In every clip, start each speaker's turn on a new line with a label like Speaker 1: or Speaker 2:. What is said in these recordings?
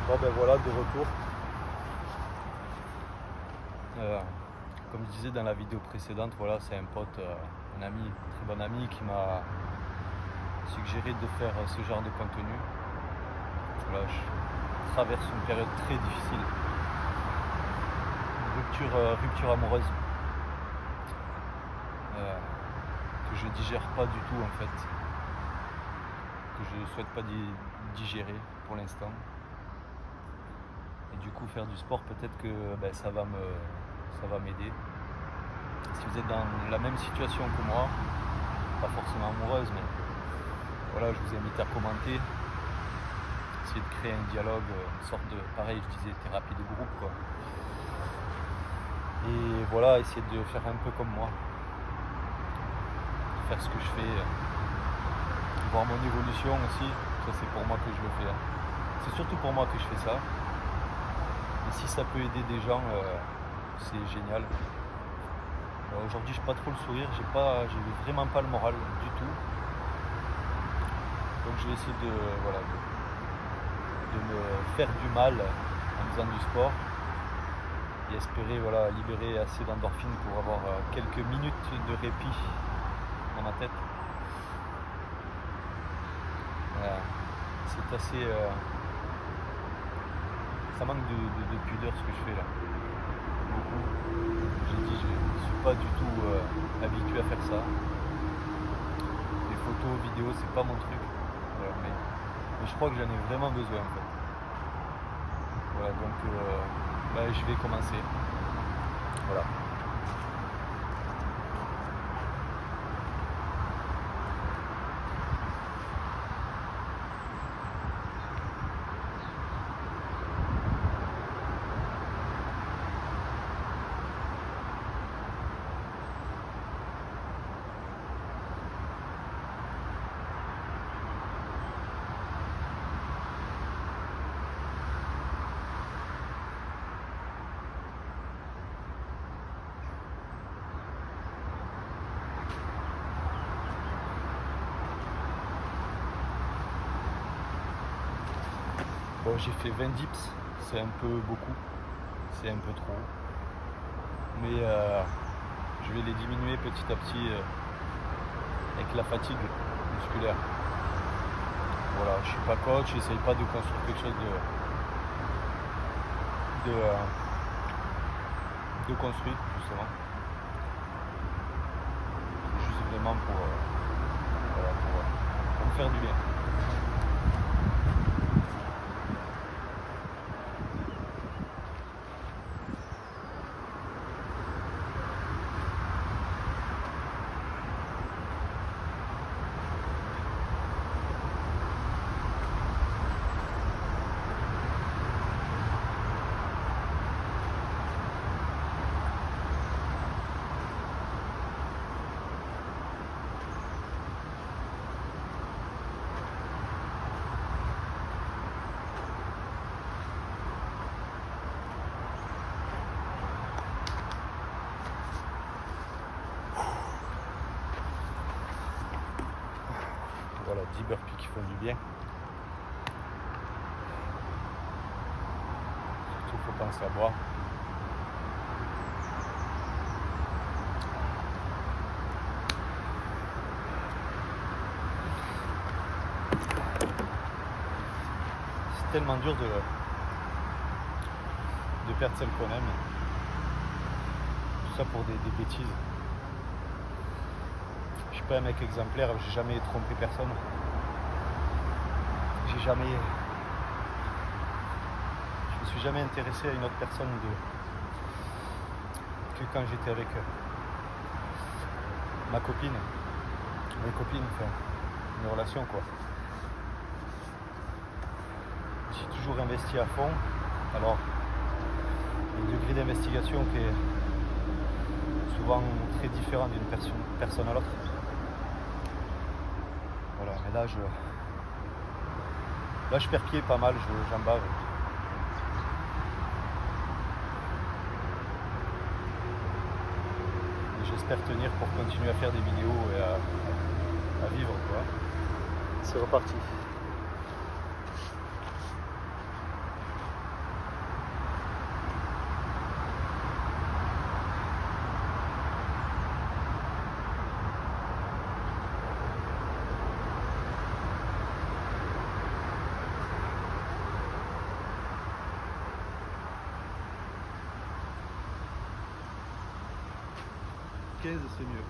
Speaker 1: Bon ben voilà, de retour. Comme je disais dans la vidéo précédente, voilà, c'est un pote, un ami, un très bon ami qui m'a suggéré de faire ce genre de contenu. Voilà, je traverse une période très difficile, une rupture amoureuse que je digère pas du tout en fait, que je ne souhaite pas digérer pour l'instant. Et du coup faire du sport, peut-être que ça va m'aider. Si vous êtes dans la même situation que moi, pas forcément amoureuse, mais voilà, je vous invite à commenter, essayer de créer un dialogue, une sorte de, pareil, je disais, thérapie de groupe, quoi. Et voilà, essayer de faire un peu comme moi, de faire ce que je fais, voir mon évolution aussi. Ça, c'est pour moi que je le fais, hein. C'est surtout pour moi que je fais ça. Et si ça peut aider des gens, c'est génial. Alors, aujourd'hui, j'ai pas trop le sourire, j'ai vraiment pas le moral du tout. Donc je vais essayer de me faire du mal en faisant du sport et espérer libérer assez d'endorphines pour avoir quelques minutes de répit dans ma tête. C'est assez... ça manque de pudeur ce que je fais là. Beaucoup. J'ai dit, je ne suis pas du tout habitué à faire ça. Les photos, vidéos, c'est pas mon truc. Voilà, mais je crois que j'en ai vraiment besoin en fait. Voilà, donc là je vais commencer. Voilà. Bon, j'ai fait 20 dips, c'est un peu beaucoup, c'est un peu trop. Mais je vais les diminuer petit à petit avec la fatigue musculaire. Voilà, je suis pas coach, j'essaye pas de construire quelque chose de construit justement. Juste vraiment pour me faire du bien. Voilà, 10 burpees qui font du bien. Surtout, il faut penser à boire. C'est tellement dur de perdre celle qu'on aime. Tout ça pour des bêtises. Je suis pas un mec exemplaire, j'ai jamais trompé personne. Je me suis jamais intéressé à une autre personne que quand j'étais avec ma copine, mes copines, enfin, une relation quoi. J'ai toujours investi à fond. Alors, le degré d'investigation qui est souvent très différent d'une personne à l'autre. Voilà, mais là je perds pied pas mal, j'en bave. Et j'espère tenir pour continuer à faire des vidéos et à vivre quoi. C'est reparti. 15, c'est mieux.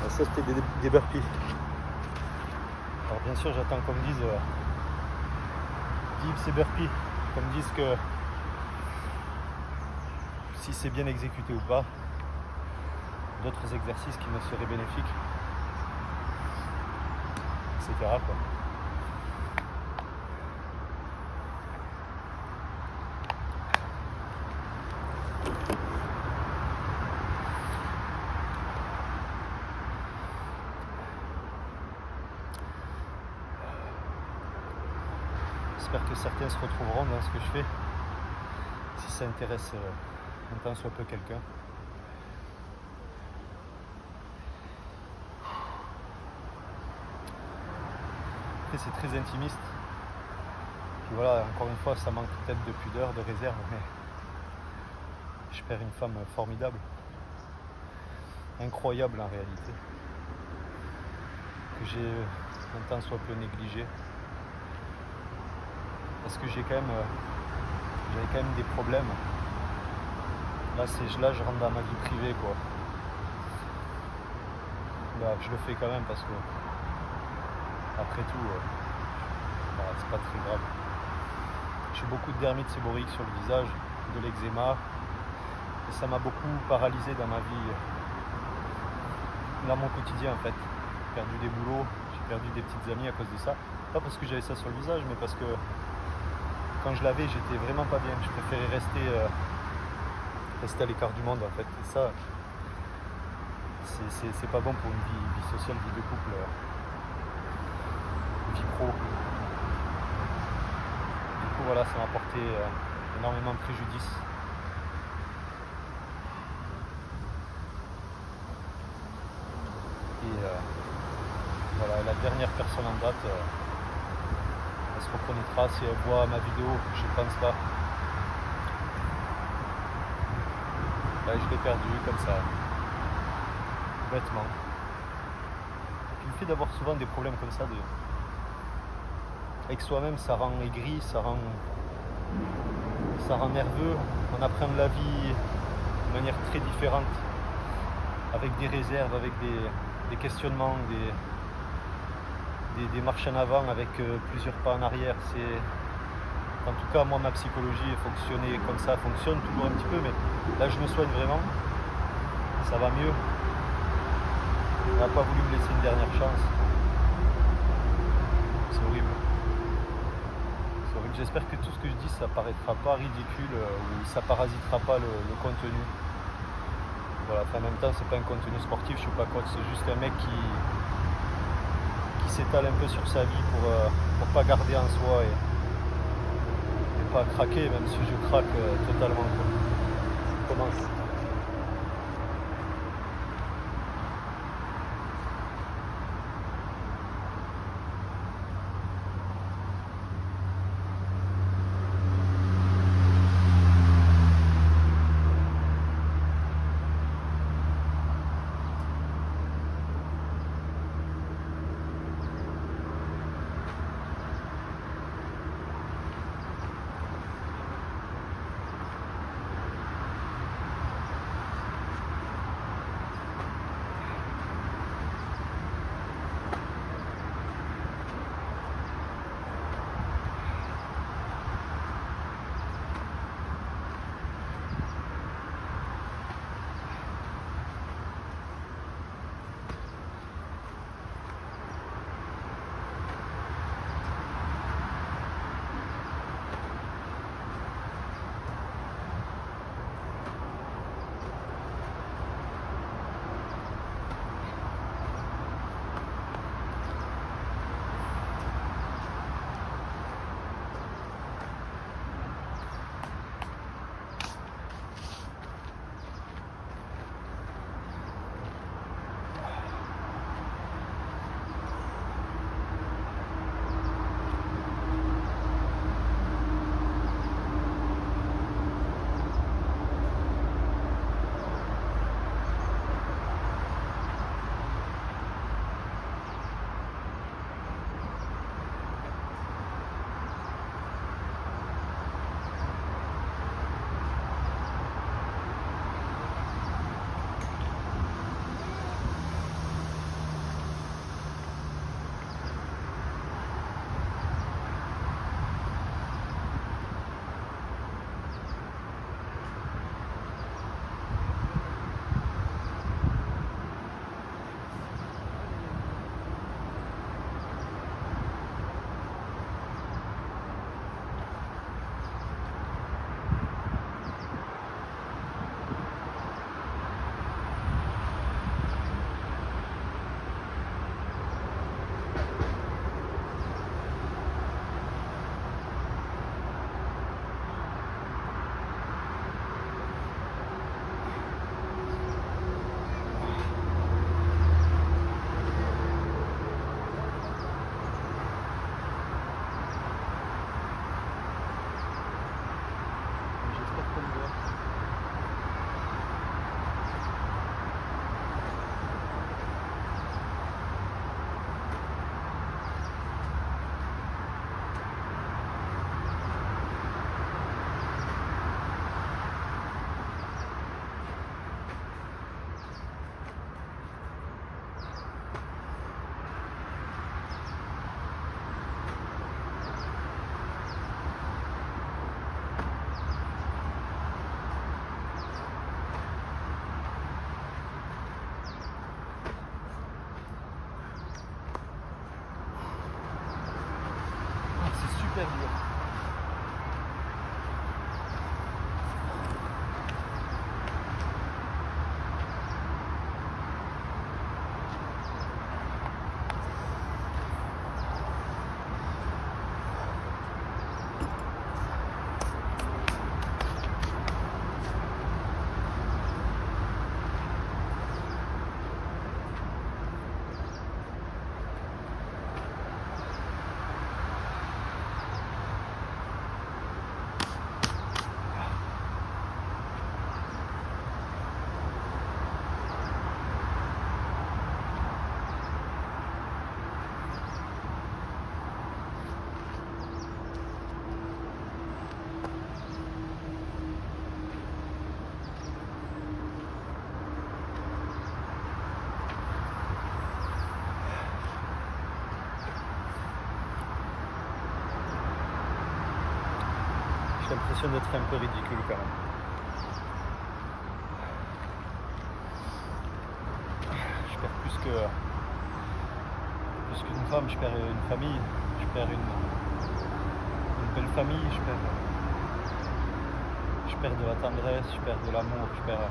Speaker 1: Ça c'était des burpees. Alors bien sûr j'attends qu'on me dise dips et burpees, qu'on me dise que si c'est bien exécuté ou pas, d'autres exercices qui me seraient bénéfiques, etc. quoi. J'espère que certains se retrouveront dans ce que je fais, si ça intéresse un tant soit peu quelqu'un. Après c'est très intimiste. Puis voilà, encore une fois, ça manque peut-être de pudeur, de réserve, mais je perds une femme formidable, incroyable en réalité, que j'ai un tant soit peu négligée. Parce que j'avais quand même des problèmes. Là je rentre dans ma vie privée quoi. Là, je le fais quand même parce que après tout, voilà, c'est pas très grave. J'ai beaucoup de dermite séborrheique sur le visage, de l'eczéma, et ça m'a beaucoup paralysé dans ma vie, dans mon quotidien en fait. J'ai perdu des boulots, j'ai perdu des petites amies à cause de ça. Pas parce que j'avais ça sur le visage, mais parce que quand je l'avais, j'étais vraiment pas bien. Je préférais rester à l'écart du monde en fait. Et ça, c'est pas bon pour une vie sociale, vie de couple, vie pro. Du coup voilà, ça m'a apporté énormément de préjudice. Et voilà, la dernière personne en date, elle se reconnaîtra si elle voit ma vidéo, je pense pas. Là, je l'ai perdu comme ça, bêtement. Et puis le fait d'avoir souvent des problèmes comme ça, avec soi-même, ça rend aigri, ça rend nerveux. On apprend la vie de manière très différente, avec des réserves, avec des questionnements, des marches en avant avec plusieurs pas en arrière. En tout cas, moi, ma psychologie fonctionnait comme ça, fonctionne toujours un petit peu, mais là, je me soigne vraiment. Ça va mieux. On n'a pas voulu me laisser une dernière chance. C'est horrible. C'est horrible. J'espère que tout ce que je dis, ça paraîtra pas ridicule ou ça parasitera pas le contenu. Voilà. Enfin, en même temps, c'est pas un contenu sportif, je suis pas coach, c'est juste un mec qui s'étale un peu sur sa vie pour pas garder en soi et pas craquer, même si je craque totalement. Je commence. super dur. J'ai l'impression d'être un peu ridicule quand même. Je perds plus qu'une femme, je perds une famille, je perds une belle famille, je perds de la tendresse, je perds de l'amour, je perds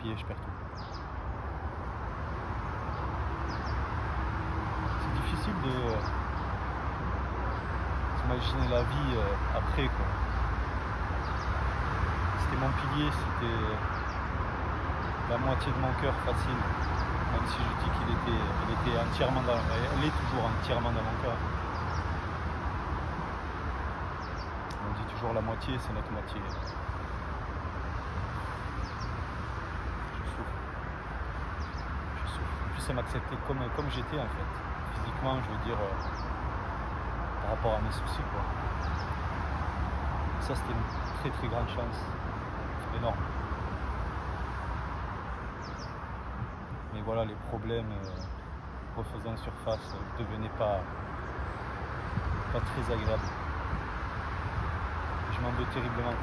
Speaker 1: pied, je perds tout. Difficile de s'imaginer la vie après quoi. C'était mon pilier, c'était la moitié de mon cœur facile, même si je dis qu'il était entièrement elle est toujours entièrement dans mon cœur. On dit toujours la moitié, c'est notre moitié. Je souffre. En plus, elle m'acceptait comme j'étais en fait. Physiquement, je veux dire, par rapport à mes soucis, quoi. Ça, c'était une très très grande chance, énorme. Mais voilà, les problèmes refaisant surface devenaient pas très agréables. Je m'en veux terriblement.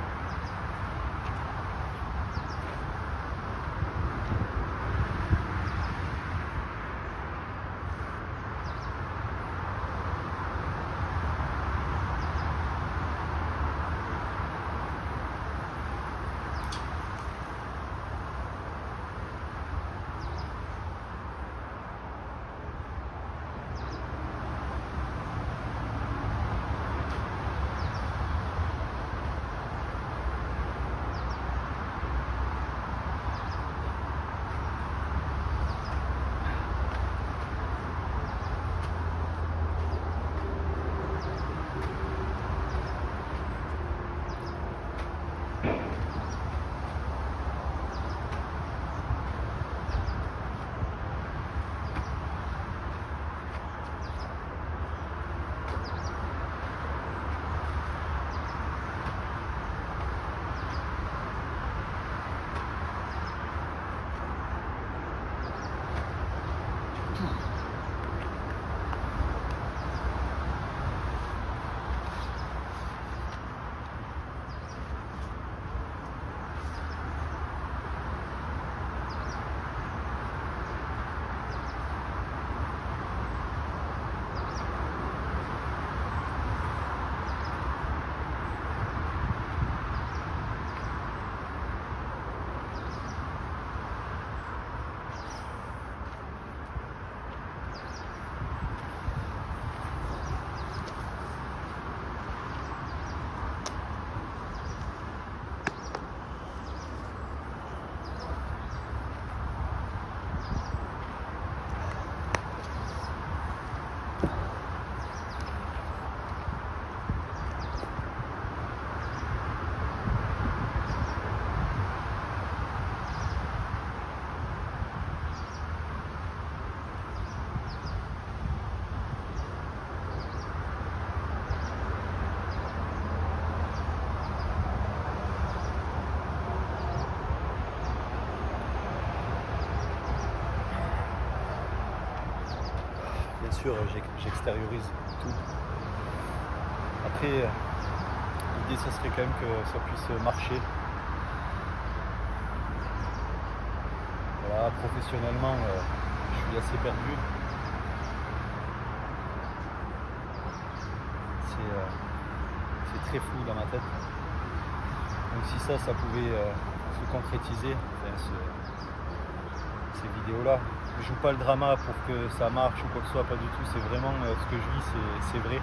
Speaker 1: Sûr, j'extériorise tout. Après, l'idée, ça serait quand même que ça puisse marcher. Voilà, professionnellement, je suis assez perdu. C'est très flou dans ma tête. Donc si ça pouvait se concrétiser, ces vidéos-là. Je joue pas le drama pour que ça marche ou quoi que ce soit, pas du tout. C'est vraiment ce que je vis, c'est vrai.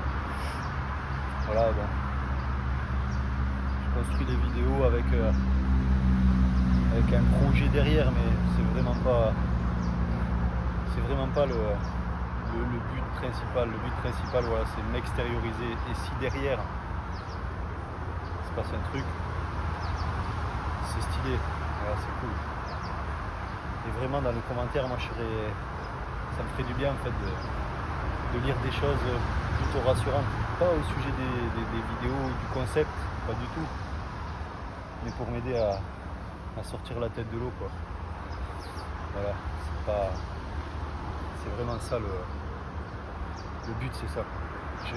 Speaker 1: Voilà, bon. Je construis des vidéos avec un projet derrière, mais c'est vraiment pas le but principal. Le but principal, voilà, c'est de m'extérioriser. Et si derrière il se passe un truc, c'est stylé, voilà, c'est cool. Et vraiment dans les commentaires, moi ça me ferait du bien en fait de lire des choses plutôt rassurantes. Pas au sujet des vidéos, du concept, pas du tout. Mais pour m'aider à sortir la tête de l'eau, quoi. Voilà, c'est vraiment ça le but, c'est ça.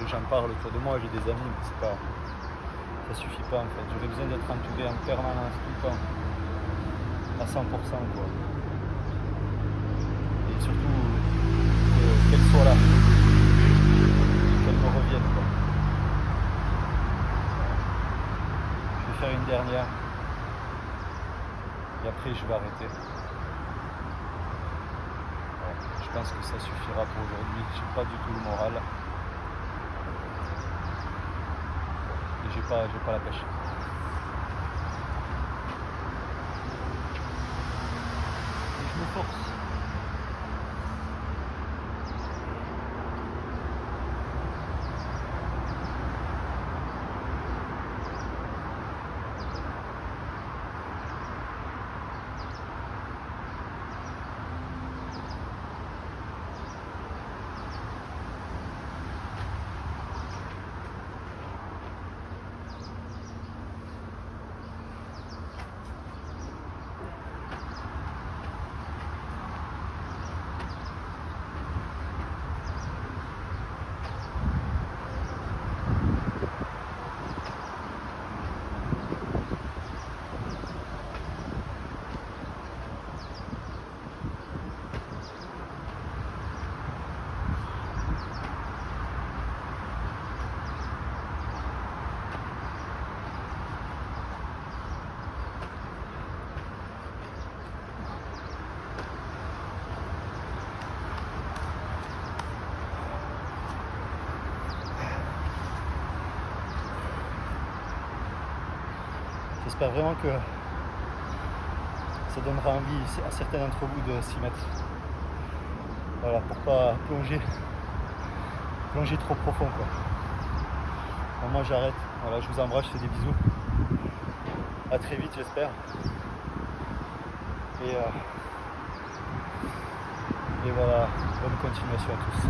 Speaker 1: J'en parle autour de moi, j'ai des amis, mais ça suffit pas en fait. J'aurais besoin d'être entouré en permanence tout le temps, à 100%, quoi. Et surtout qu'elle soit là, qu'elle me revienne, quoi. Je vais faire une dernière et après je vais arrêter. Voilà. Je pense que ça suffira pour aujourd'hui. J'ai pas du tout le moral et j'ai pas la pêche. Et je me force. J'espère vraiment que ça donnera envie à certains d'entre vous de s'y mettre. Voilà, pour pas plonger trop profond, quoi. Bon, moi j'arrête. Voilà, je vous embrasse, je fais des bisous. À très vite, j'espère. Et voilà, bonne continuation à tous.